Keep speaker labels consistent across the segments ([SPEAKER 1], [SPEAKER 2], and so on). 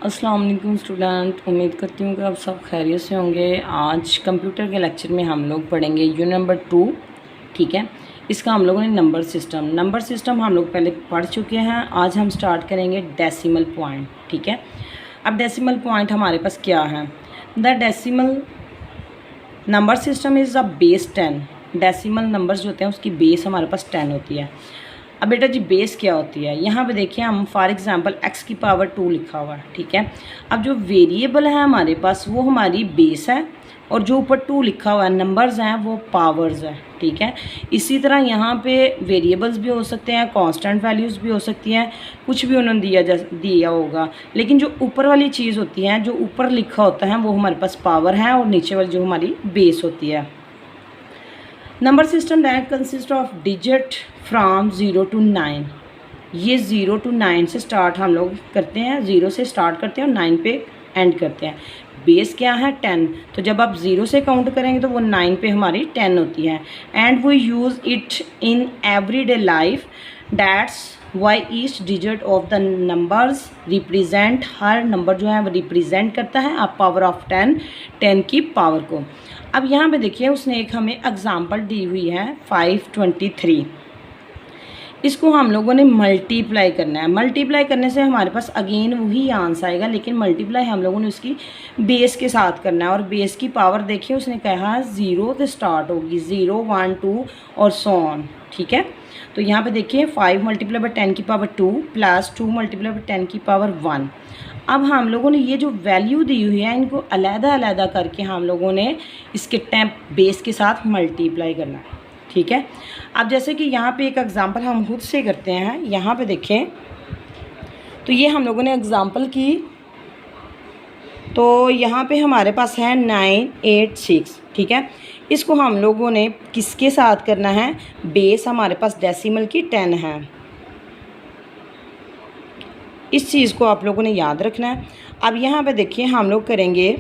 [SPEAKER 1] अस्सलाम वालेकुम स्टूडेंट, उम्मीद करती हूँ कि आप सब खैरियत से होंगे। आज कंप्यूटर के लेक्चर में हम लोग पढ़ेंगे यूनिट नंबर 2। ठीक है, इसका हम लोगों ने नंबर सिस्टम हम लोग पहले पढ़ चुके हैं। आज हम स्टार्ट करेंगे डेसिमल पॉइंट। ठीक है, अब डेसिमल पॉइंट हमारे पास क्या है? The decimal number system is a base 10। Decimal numbers जो होते हैं उसकी बेस हमारे पास 10 होती है। अब बेटा जी बेस क्या होती है? यहाँ पे देखिए, हम फॉर एग्जांपल x की पावर 2 लिखा हुआ है। ठीक है, अब जो वेरिएबल है हमारे पास वो हमारी बेस है, और जो ऊपर 2 लिखा हुआ है नंबर्स हैं वो पावर्स है। ठीक है, इसी तरह यहाँ पे वेरिएबल्स भी हो सकते हैं, कांस्टेंट वैल्यूज़ भी हो सकती हैं, कुछ भी उन्होंने दिया होगा। लेकिन जो ऊपर वाली चीज़ होती है, जो ऊपर लिखा होता है वो हमारे पास पावर है, और नीचे वाली जो हमारी बेस होती है। Number system that consist of digit from 0 to 9। ये 0 to 9 से स्टार्ट हम लोग करते हैं, 0 से स्टार्ट करते हैं और 9 पे एंड करते हैं। बेस क्या है? 10। तो जब आप 0 से काउंट करेंगे तो वो 9 पे हमारी 10 होती है। And we use it in everyday life. That's why each digit of the numbers represent, हर नंबर जो है वो रिप्रेजेंट करता है आप पावर ऑफ 10 की पावर को। अब यहाँ पे देखिए, उसने एक हमें एग्जांपल दी हुई है 523। इसको हम लोगों ने मल्टीप्लाई करना है। मल्टीप्लाई करने से हमारे पास अगेन वही आंसर आएगा, लेकिन मल्टीप्लाई हम लोगों ने उसकी बेस के साथ करना है। और बेस की पावर देखिए, उसने कहा 0 से स्टार्ट होगी, 0 1 2 और सो ऑन। ठीक है, तो यहाँ पे देखिए 5 मल्टीप्लाई बाय 10 की पावर 2 प्लस 2 मल्टीप्लाई बाय 10 की पावर 1। अब हम लोगों ने ये जो वैल्यू दी हुई है इनको अलग-अलग करके हम लोगों ने इसके बेस के साथ मल्टीप्लाई करना है। ठीक है, अब जैसे कि यहाँ पे एक एग्जांपल हम खुद से करते हैं। यहाँ पे देखें, तो ये हम लोगों ने एग्जांपल की, तो यहाँ पे हमारे पास है 986। ठीक है, इसको हम लोगों ने किसके साथ करना है? बेस हमारे पास डेसिमल की 10 है। इस चीज़ को आप लोगों ने याद रखना है। अब यहाँ पे देखिए, हम लोग करेंगे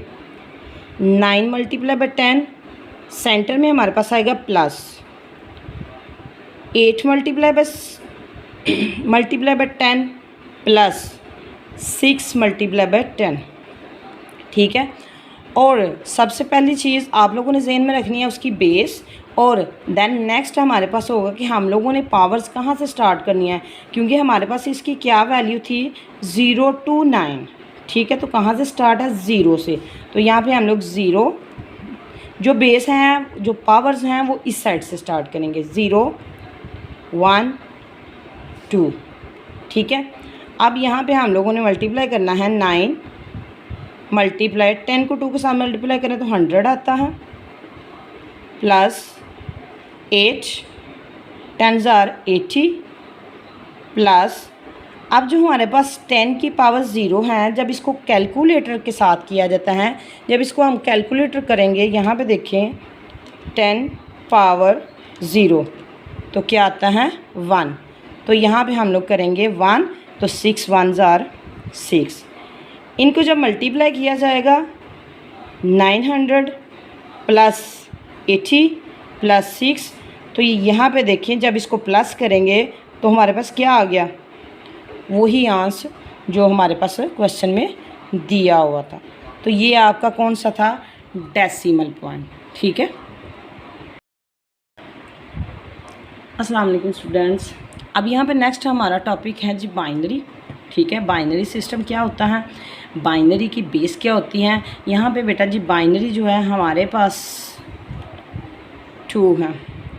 [SPEAKER 1] 9 मल्टीप्लाई बाय 10, सेंटर में हमारे पास आएगा plus 8 multiply by 10 plus 6 multiply by 10। ठीक है, और सबसे पहली चीज़ आप लोगों ने ज़हन में रखनी है उसकी बेस, और देन नेक्स्ट हमारे पास होगा कि हम लोगों ने पावर्स कहाँ से स्टार्ट करनी है, क्योंकि हमारे पास इसकी क्या वैल्यू थी? 0 to 9। ठीक है, तो कहाँ से स्टार्ट है? 0 से। तो यहाँ पे हम लोग 0, जो बेस हैं, जो पावर्स हैं वो इस साइड से स्टार्ट करेंगे, 0 1 2। ठीक है, अब यहाँ पे हम लोगों ने मल्टीप्लाई करना है 9 मल्टीप्लाई 10 को 2 के साथ मल्टीप्लाई करें तो 100 आता है, प्लस 8 10 80 प्लस, अब जो हमारे पास 10 की पावर 0 है, जब इसको कैलकुलेटर के साथ किया जाता है, जब इसको हम कैलकुलेटर करेंगे, यहाँ पे देखें 10 पावर 0 तो क्या आता है? 1। तो यहाँ पे हम लोग करेंगे 1, तो 6 1 6। इनको जब मल्टीप्लाई किया जाएगा 900 प्लस 80 प्लस 6, तो यहाँ पे देखें जब इसको प्लस करेंगे तो हमारे पास क्या आ गया? वही आंसर जो हमारे पास क्वेश्चन में दिया हुआ था। तो ये आपका कौन सा था? Decimal point. ठीक है, अस्सलाम वालेकुम स्टूडेंट्स। अब यहाँ पे नेक्स्ट हमारा टॉपिक है जी बाइनरी। ठीक है, बाइनरी सिस्टम क्या होता है, बाइनरी की बेस क्या होती है? यहाँ पे बेटा जी बाइनरी जो है हमारे पास 2 है।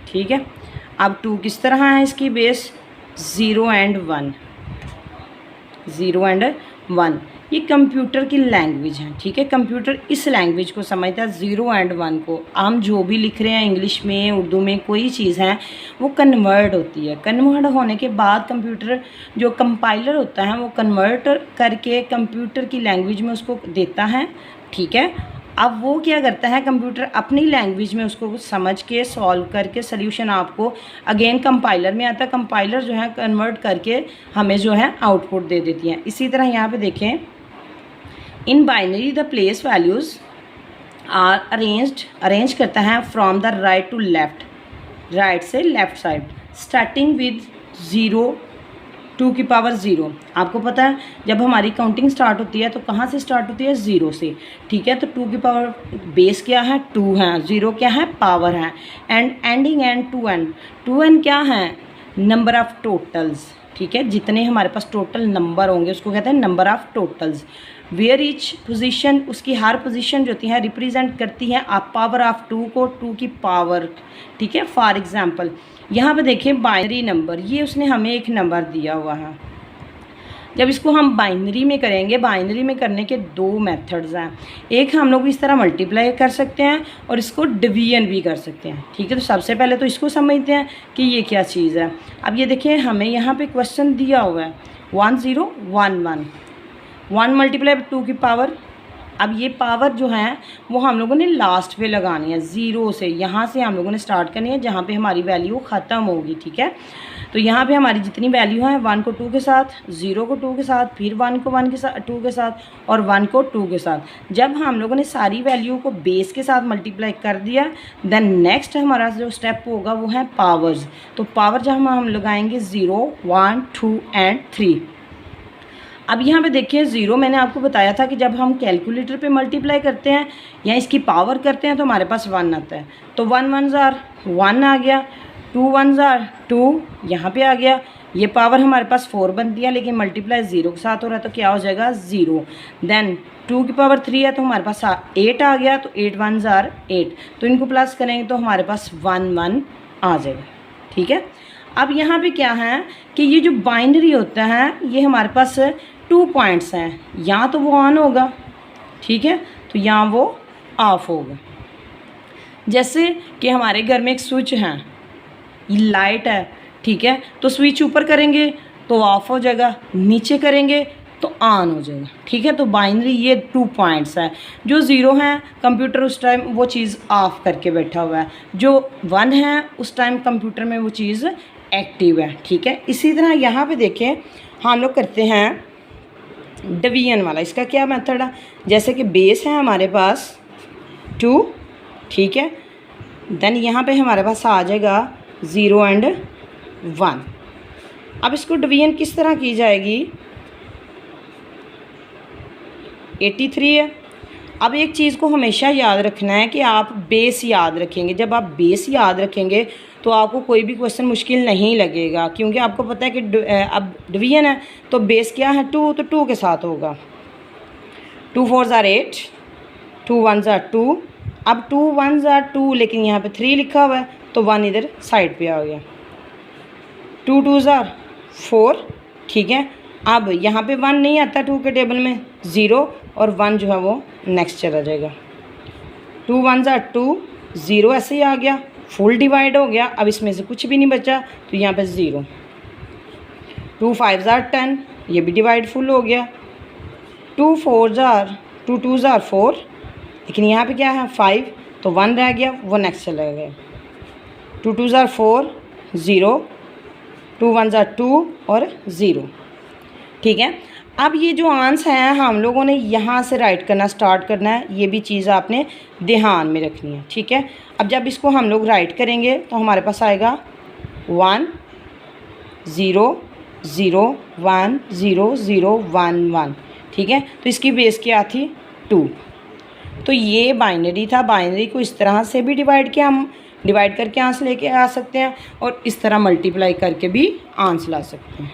[SPEAKER 1] ठीक है, अब 2 किस तरह है? इसकी बेस 0 एंड 1, 0 एंड 1। ये कंप्यूटर की लैंग्वेज है। ठीक है, कंप्यूटर इस लैंग्वेज को समझता है, 0 एंड 1 को। हम जो भी लिख रहे हैं इंग्लिश में, उर्दू में, कोई चीज़ है वो कन्वर्ट होती है। कन्वर्ट होने के बाद कंप्यूटर जो कंपाइलर होता है वो कन्वर्ट करके कंप्यूटर की लैंग्वेज में उसको देता है। ठीक है, अब वो क्या करता है, कंप्यूटर अपनी लैंग्वेज में उसको समझ के सॉल्व करके सोल्यूशन आपको अगेन कंपाइलर में आता है। कंपाइलर जो है कन्वर्ट करके हमें जो है आउटपुट दे देती है। इसी तरह यहाँ पे देखें, in binary the place values are arrange करता है from the right to left, right से लेफ़्ट साइड, स्टार्टिंग विद 0 2 की पावर 0। आपको पता है जब हमारी काउंटिंग स्टार्ट होती है तो कहाँ से स्टार्ट होती है, 0 से, ठीक है। तो 2 की पावर बेस क्या है, 2 है, 0 क्या है, पावर है, and ending and 2n, 2n क्या है, नंबर ऑफ़ टोटल्स, ठीक है। जितने हमारे पास टोटल नंबर होंगे उसको कहते हैं number of totals. Where each position, उसकी हर पोजीशन जो होती है रिप्रेजेंट करती है आप पावर ऑफ 2 को, 2 की पावर, ठीक है। फॉर एग्जांपल यहाँ पे देखिए बाइनरी नंबर, ये उसने हमें एक नंबर दिया हुआ है। जब इसको हम बाइनरी में करेंगे, बाइनरी में करने के 2 मेथड्स हैं। एक हम लोग इस तरह मल्टीप्लाई कर सकते हैं और इसको डिवीजन भी कर सकते हैं, ठीक है। तो सबसे पहले तो इसको समझते हैं कि ये क्या चीज़ है। अब ये देखिए हमें यहाँ पे क्वेश्चन दिया हुआ है 1011, 1 मल्टीप्लाई 2 की पावर। अब ये पावर जो है वो हम लोगों ने लास्ट पे लगानी है, 0 से, यहाँ से हम लोगों ने स्टार्ट करनी है जहाँ पे हमारी वैल्यू ख़त्म होगी, ठीक है। तो यहाँ पे हमारी जितनी वैल्यू है 1 को 2 के साथ, 0 को 2 के साथ, फिर 1 को 1 के साथ 2 के साथ और 1 को 2 के साथ। जब हम लोगों ने सारी वैल्यू को बेस के साथ मल्टीप्लाई कर दिया, देन नेक्स्ट हमारा जो स्टेप होगा वो है पावर्स। तो पावर जब हम लगाएंगे 0, 1, 2 एंड 3। अब यहाँ पे देखिए 0 मैंने आपको बताया था कि जब हम कैलकुलेटर पे मल्टीप्लाई करते हैं या इसकी पावर करते हैं तो हमारे पास 1 आता है। तो 1 1 1 आ गया, 2 1 2 यहाँ पे आ गया। ये पावर हमारे पास 4 बनती है लेकिन मल्टीप्लाई 0 के साथ हो रहा है तो क्या हो जाएगा, 0। देन 2 की पावर 3 है तो हमारे पास 8 आ गया, तो 8 1 8। तो इनको प्लस करेंगे तो हमारे पास 1 1 आ जाएगा, ठीक है। अब यहाँ पे क्या है कि ये जो बाइनरी होता है ये हमारे पास 2 पॉइंट्स हैं, यहाँ तो वो ऑन होगा, ठीक है, तो यहाँ वो ऑफ होगा। जैसे कि हमारे घर में एक स्विच है, ये लाइट है, ठीक है, तो स्विच ऊपर करेंगे तो ऑफ हो जाएगा, नीचे करेंगे तो ऑन हो जाएगा, ठीक है। तो बाइनरी ये 2 पॉइंट्स है। जो 0 है कंप्यूटर उस टाइम वो चीज़ ऑफ करके बैठा हुआ है, जो 1 है उस टाइम कंप्यूटर में वो चीज़ एक्टिव है, ठीक है। इसी तरह यहाँ पे देखें हम लोग करते हैं डिवीजन वाला। इसका क्या मेथड है, जैसे कि बेस है हमारे पास 2, ठीक है, देन यहाँ पे हमारे पास आ जाएगा 0 एंड 1। अब इसको डिवीजन किस तरह की जाएगी, 83 है। अब एक चीज़ को हमेशा याद रखना है कि आप बेस याद रखेंगे। जब आप बेस याद रखेंगे तो आपको कोई भी क्वेश्चन मुश्किल नहीं लगेगा, क्योंकि आपको पता है कि अब डिवीजन है तो बेस क्या है, 2, तो 2 के साथ होगा। 2 4 8, 2 1 2। अब 2 1 2 लेकिन यहाँ पे 3 लिखा हुआ है तो 1 इधर साइड पे आ गया। 2 2 4, ठीक है। अब यहाँ पे 1 नहीं आता 2 के टेबल में, 0 और 1 जो है वो नेक्स्ट चला जाएगा। 2 1 2, 0 ऐसे ही आ गया, फुल डिवाइड हो गया। अब इसमें से कुछ भी नहीं बचा तो यहाँ पे 0। 2 5 10, ये भी डिवाइड फुल हो गया। 2 2 4, लेकिन यहाँ पे क्या है 5, तो 1 रह गया, वो नेक्स्ट चला गया। 2 2 4, 0, 2 1 2 और 0, ठीक है। अब ये जो आंसर है हम लोगों ने यहाँ से राइट करना स्टार्ट करना है, ये भी चीज़ आपने ध्यान में रखनी है, ठीक है। अब जब इसको हम लोग राइट करेंगे तो हमारे पास आएगा 1 0 0 1 0 0 1 1, ठीक है। तो इसकी बेस क्या थी, 2। तो ये बाइनरी था। बाइनरी को इस तरह से भी डिवाइड करके आंसर लेके आ सकते हैं और इस तरह मल्टीप्लाई करके भी आंसर ला सकते हैं।